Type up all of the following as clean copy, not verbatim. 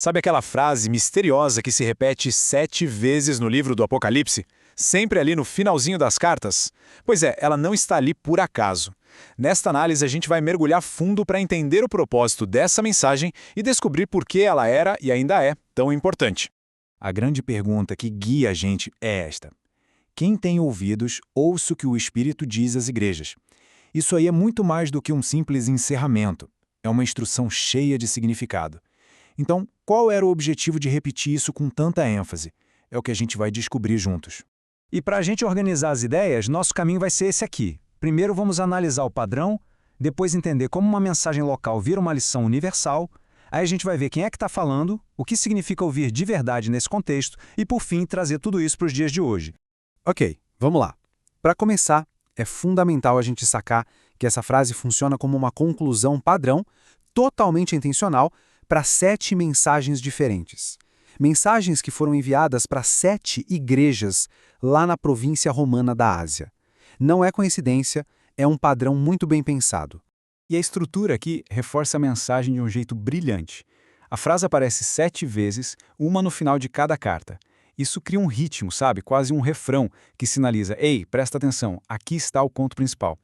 Sabe aquela frase misteriosa que se repete 7 vezes no livro do Apocalipse? Sempre ali no finalzinho das cartas? Pois é, ela não está ali por acaso. Nesta análise, a gente vai mergulhar fundo para entender o propósito dessa mensagem e descobrir por que ela era e ainda é tão importante. A grande pergunta que guia a gente é esta: quem tem ouvidos, ouça o que o Espírito diz às igrejas. Isso aí é muito mais do que um simples encerramento. É uma instrução cheia de significado. Então, qual era o objetivo de repetir isso com tanta ênfase? É o que a gente vai descobrir juntos. E para a gente organizar as ideias, nosso caminho vai ser esse aqui. Primeiro vamos analisar o padrão, depois entender como uma mensagem local vira uma lição universal, aí a gente vai ver quem é que está falando, o que significa ouvir de verdade nesse contexto e, por fim, trazer tudo isso para os dias de hoje. Ok, vamos lá. Para começar, é fundamental a gente sacar que essa frase funciona como uma conclusão padrão, totalmente intencional, para 7 mensagens diferentes. Mensagens que foram enviadas para 7 igrejas lá na província romana da Ásia. Não é coincidência, é um padrão muito bem pensado. E a estrutura aqui reforça a mensagem de um jeito brilhante. A frase aparece 7 vezes, uma no final de cada carta. Isso cria um ritmo, sabe? Quase um refrão que sinaliza: ei, presta atenção, aqui está o ponto principal.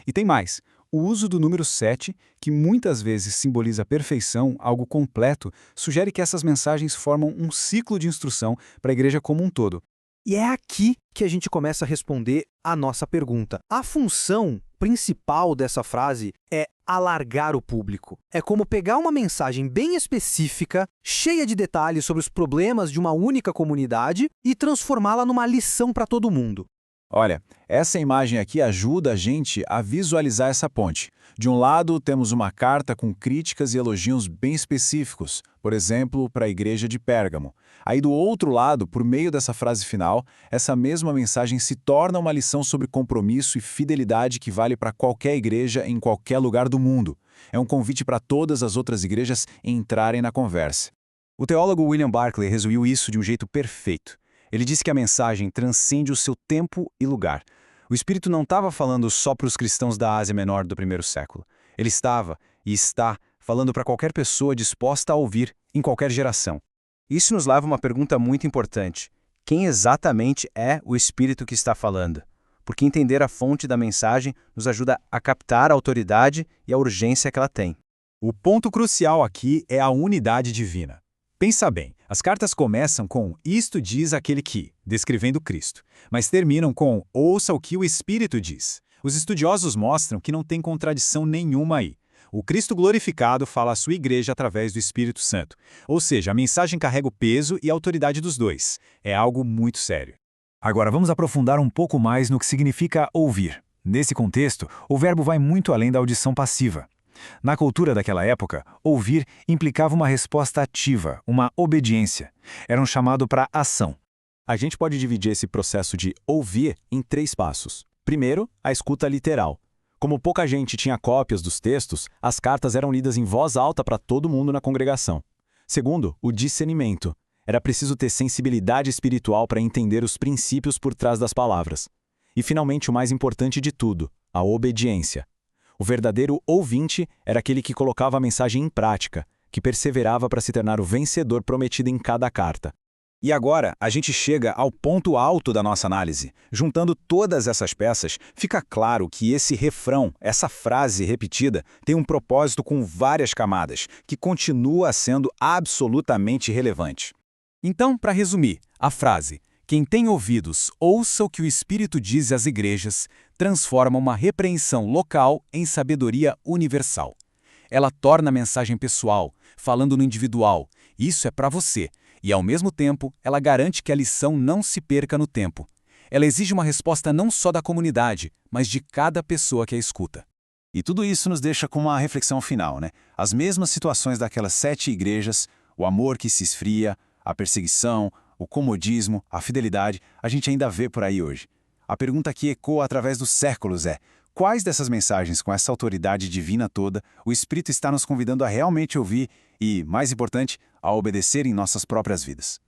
E tem mais. O uso do número 7, que muitas vezes simboliza a perfeição, algo completo, sugere que essas mensagens formam um ciclo de instrução para a igreja como um todo. E é aqui que a gente começa a responder a nossa pergunta. A função principal dessa frase é alargar o público. É como pegar uma mensagem bem específica, cheia de detalhes sobre os problemas de uma única comunidade e transformá-la numa lição para todo mundo. Olha, essa imagem aqui ajuda a gente a visualizar essa ponte. De um lado, temos uma carta com críticas e elogios bem específicos, por exemplo, para a igreja de Pérgamo. Aí do outro lado, por meio dessa frase final, essa mesma mensagem se torna uma lição sobre compromisso e fidelidade que vale para qualquer igreja em qualquer lugar do mundo. É um convite para todas as outras igrejas entrarem na conversa. O teólogo William Barclay resumiu isso de um jeito perfeito. Ele disse que a mensagem transcende o seu tempo e lugar. O Espírito não estava falando só para os cristãos da Ásia Menor do primeiro século. Ele estava e está falando para qualquer pessoa disposta a ouvir, em qualquer geração. Isso nos leva a uma pergunta muito importante. Quem exatamente é o Espírito que está falando? Porque entender a fonte da mensagem nos ajuda a captar a autoridade e a urgência que ela tem. O ponto crucial aqui é a unidade divina. Pensa bem, as cartas começam com "isto diz aquele que", descrevendo Cristo, mas terminam com "ouça o que o Espírito diz". Os estudiosos mostram que não tem contradição nenhuma aí. O Cristo glorificado fala à sua igreja através do Espírito Santo, ou seja, a mensagem carrega o peso e a autoridade dos dois. É algo muito sério. Agora vamos aprofundar um pouco mais no que significa ouvir. Nesse contexto, o verbo vai muito além da audição passiva. Na cultura daquela época, ouvir implicava uma resposta ativa, uma obediência. Era um chamado para ação. A gente pode dividir esse processo de ouvir em 3 passos. Primeiro, a escuta literal. Como pouca gente tinha cópias dos textos, as cartas eram lidas em voz alta para todo mundo na congregação. Segundo, o discernimento. Era preciso ter sensibilidade espiritual para entender os princípios por trás das palavras. E finalmente, o mais importante de tudo, a obediência. O verdadeiro ouvinte era aquele que colocava a mensagem em prática, que perseverava para se tornar o vencedor prometido em cada carta. E agora, a gente chega ao ponto alto da nossa análise. Juntando todas essas peças, fica claro que esse refrão, essa frase repetida, tem um propósito com várias camadas, que continua sendo absolutamente relevante. Então, para resumir, a frase "quem tem ouvidos, ouça o que o Espírito diz às igrejas", transforma uma repreensão local em sabedoria universal. Ela torna a mensagem pessoal, falando no individual. Isso é para você. E, ao mesmo tempo, ela garante que a lição não se perca no tempo. Ela exige uma resposta não só da comunidade, mas de cada pessoa que a escuta. E tudo isso nos deixa com uma reflexão final, né? As mesmas situações daquelas 7 igrejas, o amor que se esfria, a perseguição, o comodismo, a fidelidade, a gente ainda vê por aí hoje. A pergunta que ecoa através dos séculos é: quais dessas mensagens com essa autoridade divina toda o Espírito está nos convidando a realmente ouvir e, mais importante, a obedecer em nossas próprias vidas?